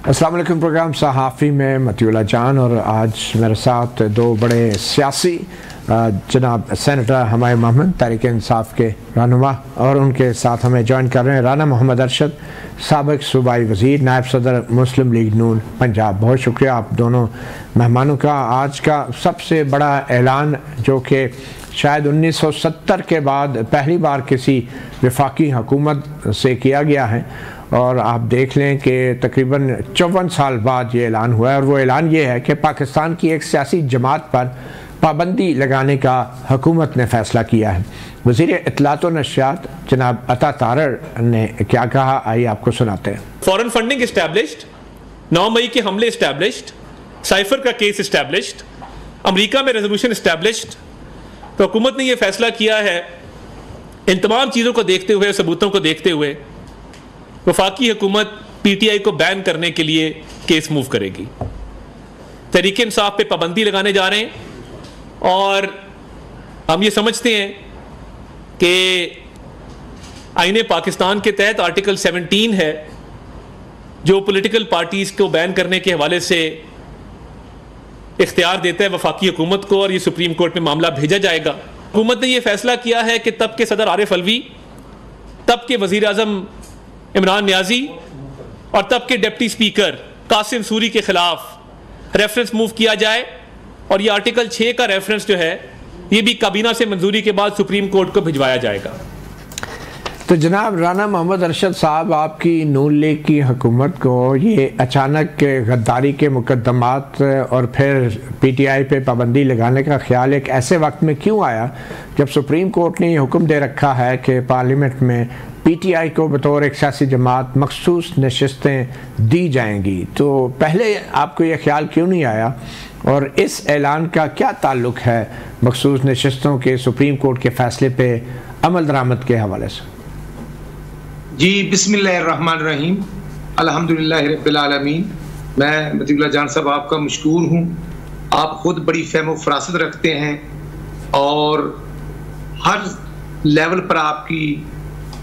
अस्सलाम वालेकुम। प्रोग्राम सहाफ़ी में मतियुल्लाह जान और आज मेरे साथ दो बड़े सियासी जनाब सेनेटर हमारे मोहम्मद तहरीक इंसाफ के रहनुमा और उनके साथ हमें ज्वाइन कर रहे हैं राना मोहम्मद अरशद, साबिक़ सूबाई वज़ीर, नायब सदर मुस्लिम लीग नून पंजाब। बहुत शुक्रिया आप दोनों मेहमानों का। आज का सबसे बड़ा ऐलान जो कि शायद 1970 के बाद पहली बार किसी वफाकी हुकूमत से किया गया है और आप देख लें कि तकरीबन 54 साल बाद ये ऐलान हुआ है और वो ऐलान ये है कि पाकिस्तान की एक सियासी जमात पर पाबंदी लगाने का हुकूमत ने फ़ैसला किया है। वज़ीर इत्तलात व नशियात जनाब अता तारर ने क्या कहा, आइए आपको सुनाते हैं। फॉरेन फंडिंग इस्टेब्लिश्ड, 9 मई के हमले इस्टेब्लिश्ड, साइफर का केस इस्टेब्लिश्ड, अमेरिका में रेजोल्यूशन इस्टेब्लिश्ड। तो हुकूमत ने यह फैसला किया है, इन तमाम चीज़ों को देखते हुए, सबूतों को देखते हुए वफाकी हुकूमत पीटीआई को बैन करने के लिए केस मूव करेगी। तहरीक इंसाफ पे पाबंदी लगाने जा रहे हैं और हम ये समझते हैं कि आईने पाकिस्तान के तहत आर्टिकल 17 है जो पॉलिटिकल पार्टीज़ को बैन करने के हवाले से इख्तियार देता है वफाकी हुकूमत को, और ये सुप्रीम कोर्ट में मामला भेजा जाएगा। हुकूमत ने यह फैसला किया है कि तब के सदर आरिफ अलवी, तब के वज़ीर आज़म इमरान नियाजी और तब के डिप्टी स्पीकर कासिम सूरी के खिलाफ रेफरेंस मूव किया जाए और ये आर्टिकल 6 का रेफरेंस जो है ये भी काबीना से मंजूरी के बाद सुप्रीम कोर्ट को भिजवाया जाएगा। तो जनाब राना मोहम्मद अरशद साहब, आपकी नून लीग की हुकूमत को ये अचानक गद्दारी के मुकदमात और फिर पीटीआई पे पाबंदी लगाने का ख्याल एक ऐसे वक्त में क्यों आया जब सुप्रीम कोर्ट ने ये हुक्म दे रखा है कि पार्लियामेंट में पीटीआई को बतौर एक सियासी जमात मखसूस नशिस्तें दी जाएंगी? तो पहले आपको ये ख्याल क्यों नहीं आया और इस ऐलान का क्या ताल्लुक है मखसूस नशिस्तों के सुप्रीम कोर्ट के फैसले पे अमल दरामद के हवाले से? जी बिस्मिल्लाहिर्रहमानिर्रहीम, अल्हम्दुलिल्लाह रब्बिल आलमीन। मैं मतियुल्लाह जान साहब आपका मशकूर हूँ। आप खुद बड़ी फ़हम फ़रासत रखते हैं और हर लेवल पर आपकी,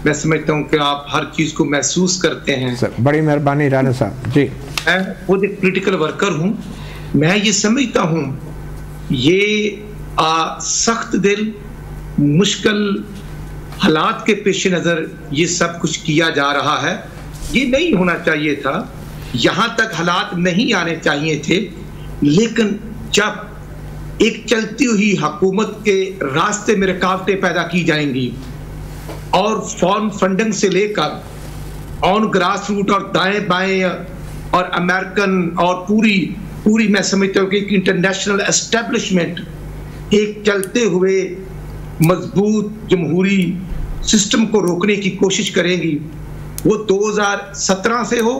मैं समझता हूँ कि आप हर चीज़ को महसूस करते हैं। सर बड़ी मेहरबानी राना साहब जी। मैं खुद एक पॉलिटिकल वर्कर हूँ। मैं ये समझता हूँ ये सख्त दिल मुश्किल हालात के पेश नज़र ये सब कुछ किया जा रहा है। ये नहीं होना चाहिए था, यहाँ तक हालात नहीं आने चाहिए थे। लेकिन जब एक चलती हुई हुकूमत के रास्ते में रुकावटें पैदा की जाएंगी और फॉरेन फंडिंग से लेकर ऑन ग्रास रूट और दाएं बाएं और अमेरिकन और पूरी मैं समझता हूँ कि इंटरनेशनल एस्टेब्लिशमेंट एक चलते हुए मजबूत जमहूरी सिस्टम को रोकने की कोशिश करेंगी, वो 2017 से हो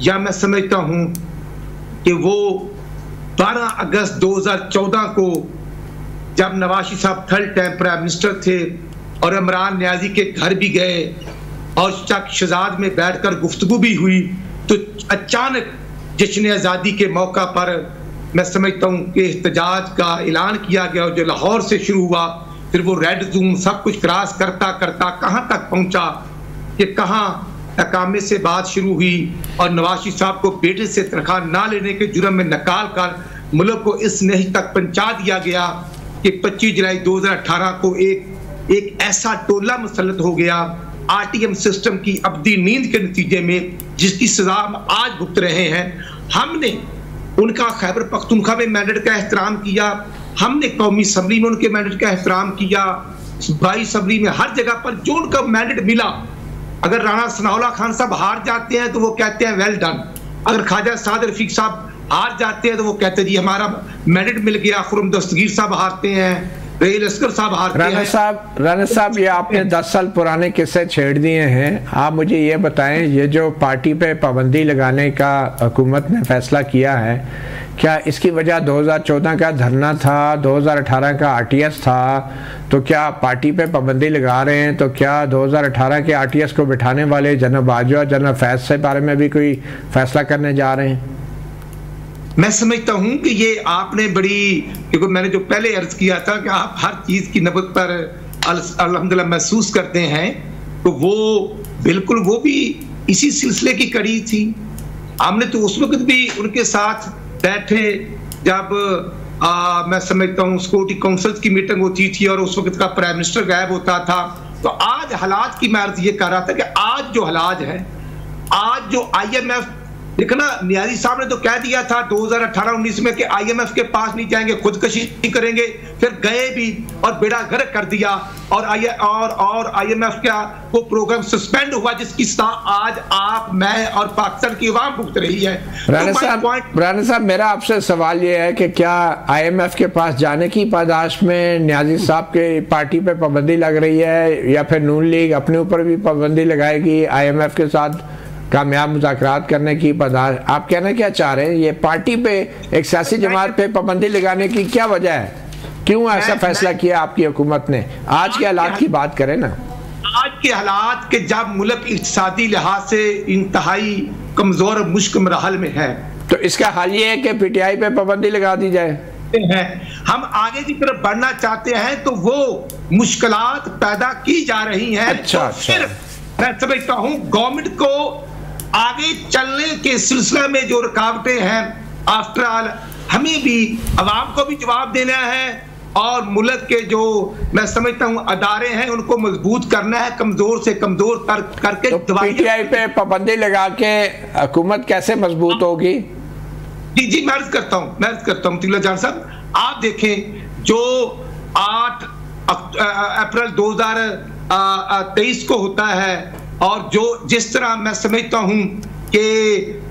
या मैं समझता हूँ कि वो 12 अगस्त 2014 को जब नवाज साहब थर्ड टाइम प्राइम मिनिस्टर थे और इमरान नियाजी के घर भी गए और चक शहजाद में बैठकर गुफ्तगू भी हुई, तो अचानक जश्न आज़ादी के मौका पर मैं समझता हूँ कि एहतजाज का ऐलान किया गया जो लाहौर से शुरू हुआ, फिर वो रेड जोन सब कुछ क्रॉस करता करता कहाँ तक पहुँचा कि कहाँ अकामे से बात शुरू हुई और नवाज साहब को बेटे से तनख्वाह ना लेने के जुर्म में निकाल कर मुल्क को इस नहीं तक पहुँचा दिया गया कि 25 जुलाई 2018 को एक ऐसा टोला मुसल्लत हो गया आरटीएम सिस्टम की अब्दी नींद के नतीजे में, जिसकी सजा हम आज भुगत रहे हैं। हमने उनका खैबर पख्तूनख्वा में मैंडेट का एहतराम किया, हमने कौमी असम्बली में उनके मैंडेट का एहतराम किया, सूबाई असम्बली में हर जगह पर जो उनका मैंडेट मिला। अगर राणा सनाउल्लाह खान साहब हार जाते हैं तो वो कहते हैं वेल डन, अगर ख्वाजा साद रफीक साहब हार जाते हैं तो वो कहते हैं जी हमारा मैंडेट मिल गया। खुर्रम दस्तगीर साहब हारते हैं, रहील अस्कर साहब हारते हैं। राना साहब ये आपने 10 साल पुराने किस्से छेड़ दिए हैं। आप मुझे ये बताएं, ये जो पार्टी पे पाबंदी लगाने का हुकूमत ने फैसला किया है, क्या इसकी वजह 2014 का धरना था, 2018 का आरटीएस था? तो क्या पार्टी पे पाबंदी लगा रहे हैं तो क्या 2018 के आरटीएस को बिठाने वाले जनरल बाजवा, जनरल फैज से बारे में भी कोई फैसला करने जा रहे हैं? मैं समझता हूं कि ये आपने बड़ी, क्योंकि मैंने जो पहले अर्ज किया था कि आप हर चीज की नबत पर अल्हम्दुलिल्लाह महसूस करते हैं, तो वो बिल्कुल वो भी इसी सिलसिले की कड़ी थी हमने तो उस वक्त भी उनके साथ बैठे जब मैं समझता हूँ सिक्योरिटी काउंसिल की मीटिंग होती थी और उस वक्त का प्राइम मिनिस्टर गायब होता था। तो आज हालात की मैं अर्ज ये कर रहा था कि आज जो हालात है, आज जो IMF देखना, नियाजी साहब ने तो कह दिया था 2018-19 में कि IMF के पास नहीं जाएंगे, खुदकशी करेंगे, फिर गए भी और बेड़ा गर्क कर दिया और IMF का वो प्रोग्राम सस्पेंड हुआ जिसकी आज आप, मैं और पाकिस्तान की अवाम भुगत रही है। राना साहब मेरा आपसे सवाल ये है कि क्या IMF के पास जाने की पादाश में नियाजी साहब के पार्टी पे पाबंदी लग रही है या फिर नून लीग अपने ऊपर भी पाबंदी लगाएगी IMF के साथ कामयाब मुज़ाकरात करने की पदार्थ? आप कहना क्या चाह रहे हैं? ये पार्टी पे, एक सियासी जमात पे पाबंदी लगाने की क्या वजह है? क्यों ऐसा फैसला किया आपकी हुकूमत ने? आज के हालात की बात करें ना। आज के हालात के जब मुल्क इक़्तिसादी लिहाज से इंतहाई कमजोर और मुश्किल मरहल में है, तो इसका हल ये है कि PTI पे पाबंदी लगा दी जाए। हम आगे की तरफ बढ़ना चाहते हैं तो वो मुश्किलात पैदा की जा रही हैं। अच्छा, तो फिर मैं समझता हूँ गवर्नमेंट को आगे चलने के सिलसिले में जो रुकावटें हैं, आफ्टर ऑल हमें भी अवाम को भी जवाब देना है और मुल्क के जो मैं समझता हूँ अदारे हैं उनको मजबूत करना है, कमजोर से कमजोर करके। तो PTI पे पाबंदी लगा के हुकूमत कैसे मजबूत होगी? जी मैं अर्ज करता हूँ तिल्ला जान साहब, आप देखें जो 8 अप्रैल 2023 को होता है और जो जिस तरह मैं समझता हूं कि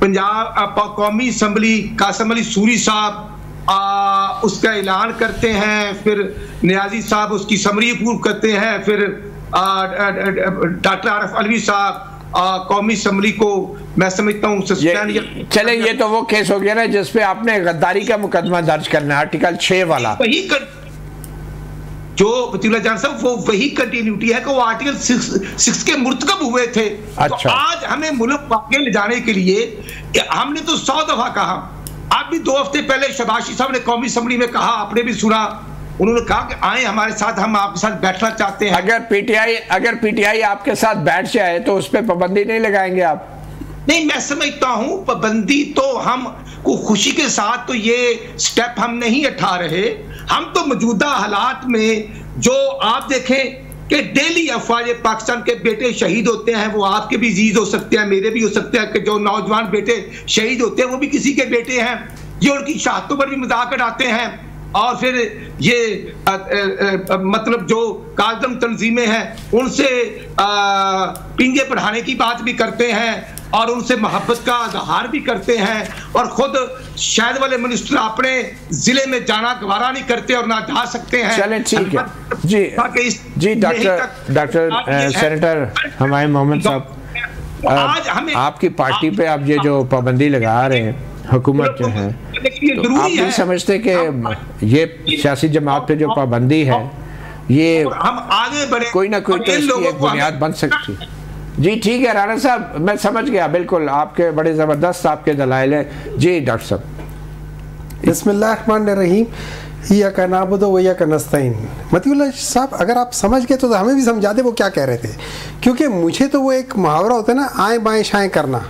पंजाब कौमी असम्बली कासिम अली सूरी साहब उसका ऐलान करते हैं, फिर नियाजी साहब उसकी समरी अप्रूव करते हैं, फिर डॉक्टर आरिफ अलवी साहब कौमी असम्बली को मैं समझता हूँ सस्पेंड। चले ये तो वो केस हो गया ना जिसपे आपने गद्दारी का मुकदमा दर्ज करना है, आर्टिकल 6 वाला। वही जो वतीउल्लाह जान साहब वो वही कंटिन्यूटी है कि वो आर्टिकल 6 के मुर्तकब हुए थे। अच्छा। तो आज हमें मुल्क आगे ले जाने के लिए हमने तो 100 दफा कहा, आप भी 2 हफ्ते पहले शबाशी साहब ने कौमी असम्बली में कहा, आपने भी सुना, उन्होंने कहा कि आए हमारे साथ, हम आपके साथ बैठना चाहते हैं। अगर PTI आपके साथ बैठ जाए तो उस पर पाबंदी नहीं लगाएंगे आप? नहीं, मैं समझता हूं पाबंदी तो हम को खुशी के साथ तो ये स्टेप हम नहीं उठा रहे। हम तो मौजूदा हालात में जो आप देखें कि डेली अफवाज पाकिस्तान के बेटे शहीद होते हैं, वो आपके भी अजीज हो सकते हैं, मेरे भी हो सकते हैं, कि जो नौजवान बेटे शहीद होते हैं वो भी किसी के बेटे हैं। ये उनकी शहादतों पर भी मजाक उड़ाते हैं और फिर ये मतलब जो काजम तंजीमें हैं उनसे पिंजे पढ़ाने की बात भी करते हैं और उनसे मोहब्बत का इजहार भी करते हैं और खुद शायद वाले मिनिस्टर अपने जिले में जाना गवारा नहीं करते और ना जा सकते हैं। चलें ठीक है जी डॉक्टर सेनेटर हुमायूं मोहम्मद साहब, आज हमें आपकी पार्टी पे आप ये जो पाबंदी लगा रहे हैं हुकूमत जो है, तो आप नहीं समझते कि ये सियासी जमात पे जो पाबंदी है ये हम आगे बढ़े, कोई ना कोई तो इसकी एक बुनियाद बन सकती है? जी ठीक है राना साहब, मैं समझ गया, बिल्कुल आपके बड़े ज़बरदस्त आपके दलाइल हैं। जी डॉक्टर साहब। बिस्मिल्लाहिर्रहमानिर्रहीम, इय्याका नअबुदु व इय्याका नस्तईन। मतीउल्लाह साहब अगर आप समझ गए तो हमें भी समझा दे वो क्या कह रहे थे, क्योंकि मुझे तो वो एक मुहावरा होता है ना, आएँ बाएँ शाएँ करना,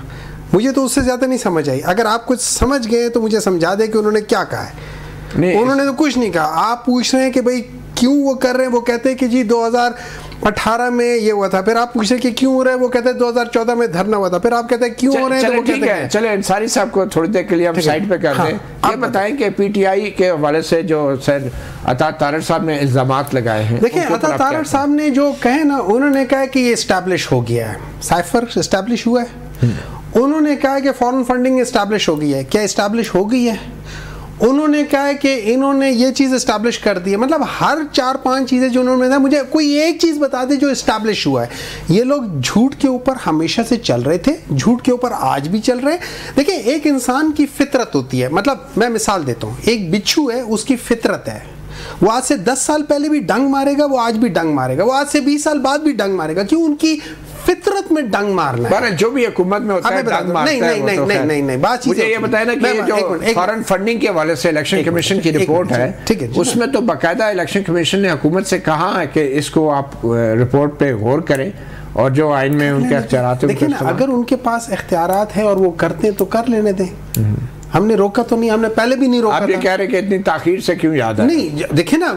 मुझे तो उससे ज़्यादा नहीं समझ आई। अगर आप कुछ समझ गए तो मुझे समझा दे कि उन्होंने क्या कहा है। उन्होंने तो कुछ नहीं कहा। आप पूछ रहे हैं कि भाई क्यों वो कर रहे हैं, वो कहते हैं कि जी 2018 में ये हुआ था, फिर आप पूछ रहे हैं कि क्यों हो रहा है, वो कहते हैं 2014 में धरना हुआ था, फिर आप कहते हैं क्यों हो रहे हैं, तो वो कहते हैं। चले अंसारी साहब को थोड़ी देर के लिए हम साइड पे कर दें। ये बताएं कि PTI के हवाले से जो सर अता तारड़ साहब ने इल्जामात लगाए हैं, देखिए अता तारड़ साहब ने जो कहे ना, उन्होंने कहा कि ये इस्टेब्लिश हो गया है, साइफर इस्टेब्लिश हुआ है। उन्होंने कहा कि फॉरेन फंडिंग इस्टेब्लिश हो गई है। क्या इस्टेब्लिश हो गई है? उन्होंने कहा कि इन्होंने ये चीज़ इस्टेब्लिश कर दी है। मतलब हर 4-5 चीज़ें जो उन्होंने बताया, मुझे कोई एक चीज़ बता दे जो इस्टेब्लिश हुआ है। ये लोग झूठ के ऊपर हमेशा से चल रहे थे, झूठ के ऊपर आज भी चल रहे हैं। देखिए एक इंसान की फितरत होती है, मतलब मैं मिसाल देता हूँ, एक बिच्छू है, उसकी फितरत है, वो आज से 10 साल पहले भी डंग मारेगा, वो आज भी डंग मारेगा, वो आज से 20 साल बाद भी डंग मारेगा। क्यों? उनकी फितरत में डंग मारना है। जो भी हुकूमत में होता है डंग मारता है। नहीं बात मुझे ये बताया ना कि ये जो फॉरेन फंडिंग के हवाले से इलेक्शन कमीशन की रिपोर्ट है, ठीक है, उसमें तो बाकायदा इलेक्शन कमीशन ने हुकूमत से कहा है कि इसको आप रिपोर्ट पे गौर करें और जो आइन में उनके अख्तियारात हैं, देखिए ना, अगर उनके पास इख्तियारात है और वो करते तो कर लेने दें। हमने रोका तो नहीं, हमने पहले भी नहीं रोका। आप ये कह रहे कि इतनी ताखीर से क्यों याद है? नहीं, देखिए ना,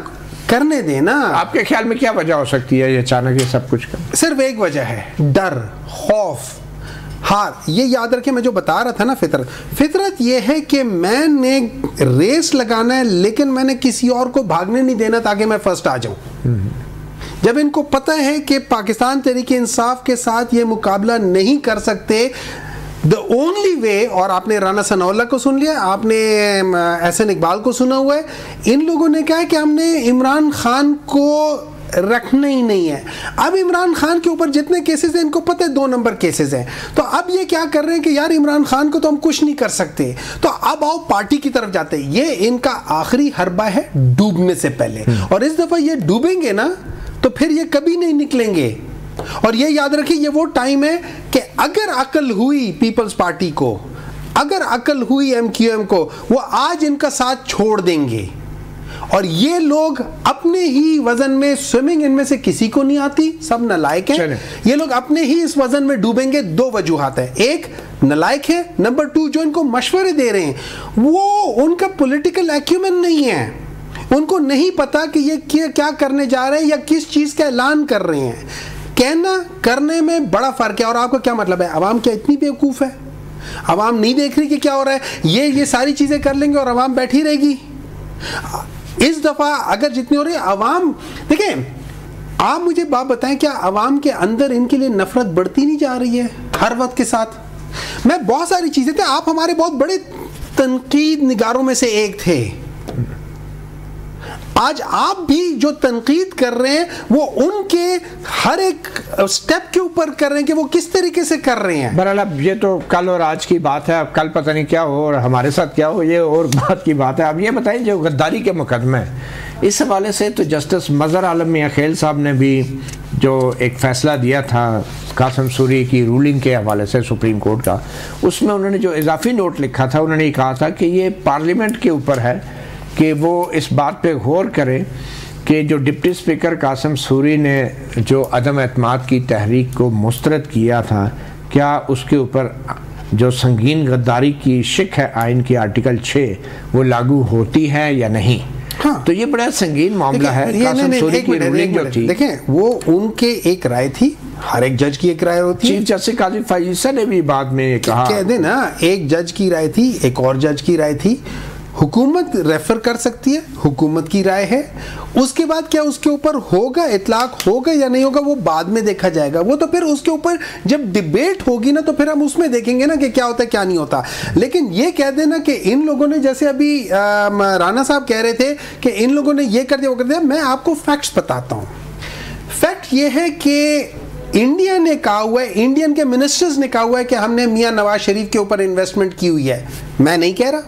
करने देना। आपके ख्याल में क्या वजह हो सकती है ये अचानक ये सब कुछ का? सिर्फ एक वजह है, डर, खौफ, हार। ये याद रखें, मैं जो बता रहा था ना, फितरत ये है कि मैंने रेस लगाना है लेकिन मैंने किसी और को भागने नहीं देना ताकि मैं फर्स्ट आ जाऊं। जब इनको पता है कि पाकिस्तान तहरीक इंसाफ के साथ ये मुकाबला नहीं कर सकते, द ओनली वे, और आपने राना सनाउल्लाह को सुन लिया, आपने एहसन इकबाल को सुना हुआ है, इन लोगों ने कहा कि हमने इमरान खान को रखना ही नहीं है। अब इमरान खान के ऊपर जितने केसेस हैं इनको पता है 2 नंबर केसेस हैं, तो अब ये क्या कर रहे हैं कि यार इमरान खान को तो हम कुछ नहीं कर सकते, तो अब आओ पार्टी की तरफ जाते हैं। ये इनका आखिरी हरबा है डूबने से पहले, और इस दफा ये डूबेंगे ना तो फिर ये कभी नहीं निकलेंगे। और ये याद रखिए, ये वो टाइम है कि अगर अकल हुई पीपल्स पार्टी को, अगर अकल हुई MQM को, वो आज इनका साथ छोड़ देंगे। और ये लोग अपने ही वजन में स्विमिंग, इनमें से किसी को नहीं आती, सब नालायक हैं, ये लोग अपने ही इस वजन में डूबेंगे। 2 वजूहात है, एक नालायक है, नंबर 2 जो इनको मशवरे दे रहे हैं वो उनका पॉलिटिकल एक्यूमेन नहीं है, उनको नहीं पता कि ये क्या करने जा रहे हैं या किस चीज का ऐलान कर रहे हैं। कहना करने में बड़ा फर्क है। और आपका क्या मतलब है, अवाम क्या इतनी बेवकूफ है? अवाम नहीं देख रही कि क्या हो रहा है? ये सारी चीजें कर लेंगे और अवाम बैठी रहेगी। इस दफा अगर जितनी हो रही है अवाम, देखें, आप मुझे बात बताएं, क्या अवाम के अंदर इनके लिए नफरत बढ़ती नहीं जा रही है हर वक्त के साथ? मैं बहुत सारी चीजें थे, आप हमारे बहुत बड़े तनकीद निगारों में से एक थे, आज आप भी जो तनकीद कर रहे हैं वो उनके हर एक स्टेप के ऊपर कर रहे हैं कि वो किस तरीके से कर रहे हैं। बहरहाल अब ये तो कल और आज की बात है, अब कल पता नहीं क्या हो और हमारे साथ क्या हो, ये और बात की बात है। अब ये बताएं, जो गद्दारी के मुकदमे, इस हवाले से तो जस्टिस मज़हर आलम मियां खेल साहब ने भी जो एक फ़ैसला दिया था कासिम सूरी की रूलिंग के हवाले से सुप्रीम कोर्ट का, उसमें उन्होंने जो इजाफी नोट लिखा था, उन्होंने ये कहा था कि ये पार्लियामेंट के ऊपर है कि वो इस बात पे गौर करें कि जो डिप्टी स्पीकर कासिम सूरी ने जो अदम एतमाद की तहरीक को मुस्तरद किया था, क्या उसके ऊपर जो संगीन गद्दारी की शिक है आइन की आर्टिकल 6 वो लागू होती है या नहीं। हाँ, तो ये बड़ा संगीन मामला है। कासिम सूरी की रूलिंग जो थी, देखें, वो उनके एक राय थी, हर एक जज की एक राय होती है। चीफ जस्टिस काजी फैज़ल ने भी बाद में कहा, कह दे ना, एक जज की राय थी, एक और जज की राय थी, हुकूमत रेफर कर सकती है, हुकूमत की राय है, उसके बाद क्या उसके ऊपर होगा, इतलाक होगा या नहीं होगा, वो बाद में देखा जाएगा। वो तो फिर उसके ऊपर जब डिबेट होगी ना तो फिर हम उसमें देखेंगे ना कि क्या होता है क्या नहीं होता। लेकिन ये कह देना कि इन लोगों ने, जैसे अभी राना साहब कह रहे थे कि इन लोगों ने ये कर दिया वो कर दिया, मैं आपको फैक्ट्स बताता हूँ। फैक्ट ये है कि इंडिया ने कहा हुआ है, इंडियन के मिनिस्टर्स ने कहा हुआ है कि हमने मियां नवाज शरीफ के ऊपर इन्वेस्टमेंट की हुई है। मैं नहीं कह रहा,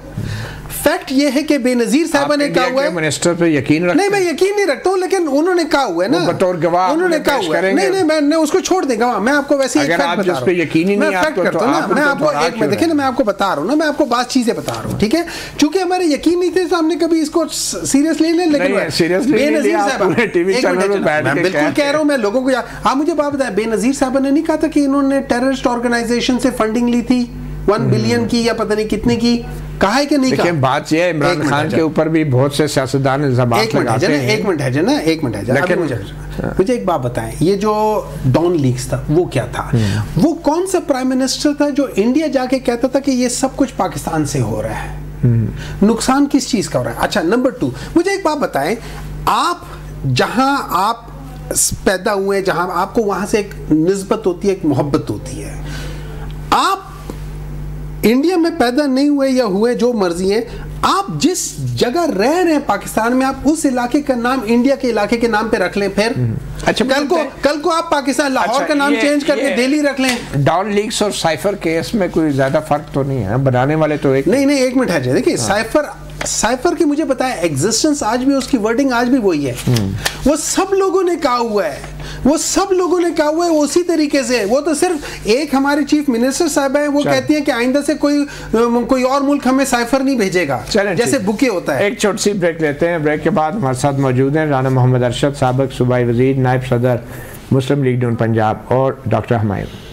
फैक्ट ये है कि बेनजीर साहब ने कहा हुआ है। मिनिस्टर पे यकीन रखते? नहीं, मैं यकीन नहीं रखता हूं, लेकिन उन्होंने कहा हुआ है ना, बतौर गवाह उन्होंने कहा हुआ है। नहीं, मैं उसको छोड़ देगा, मैं आपको वैसे अगर आप जिस पे यकीन ही नहीं आपको, तो मैं आपको एक मिनट देखिए ना, मैं आपको बता रहा हूं ना, मैं आपको बात चीजें बता रहा हूं, ठीक है? चूंकि हमारे यकीन नहीं थे तो हमने कभी इसको सीरियसली नहीं, लेकिन बेनजीर साहब टीवी चैनल पे बैठ के बिल्कुल कह रहा हूं मैं लोगों को। आप मुझे बात बताएं, बेनजीर साहब ने नहीं कहा था कि इन्होंने टेररिस्ट ऑर्गेनाइजेशन से फंडिंग ली थी 1 बिलियन की या पता नहीं कितने की, कहा है कि नहीं कहा? बात यह है, इमरान खान के ऊपर भी बहुत से सियासतदान इल्जामात लगाते हैं। एक मिनट, मुझे एक बात बताएं, ये जो डॉन लीक्स था वो क्या था? वो कौन सा प्राइम मिनिस्टर था जो इंडिया जाके कहता था कि ये सब कुछ पाकिस्तान से हो रहा है, नुकसान किस चीज का हो रहा है? अच्छा, नंबर 2, मुझे एक बात बताएं, आप जहां आप पैदा हुए, जहां आपको वहां से एक निस्बत होती है, एक मोहब्बत होती है। आप इंडिया में पैदा नहीं हुए या हुए, जो मर्जी है, आप जिस जगह रह रहे हैं पाकिस्तान में, आप उस इलाके का नाम इंडिया के इलाके के नाम पे रख लें। फिर अच्छा, कल को आप पाकिस्तान लाहौर का नाम चेंज करके दिल्ली रख लें। डॉन लीक्स और साइफर केस में कोई ज्यादा फर्क तो नहीं है, बनाने वाले तो एक नहीं, एक मिनट है, देखिए साइफर की मुझे पता है एग्जिस्टेंस आज भी, उसकी वर्डिंग आज भी वही है। वो सब लोगों ने कहा हुआ है, उसी तरीके से। वो तो सिर्फ एक हमारे चीफ मिनिस्टर साहब है, वो कहती हैं कि आइंदा से कोई और मुल्क हमें साइफर नहीं भेजेगा, जैसे बुके होता है। एक छोटी सी ब्रेक लेते हैं, ब्रेक के बाद हमारे साथ मौजूद हैं राना मोहम्मद अरशद, साबिक सूबाई वजीर, नायब सदर मुस्लिम लीग नून पंजाब और डॉक्टर हुमायूं।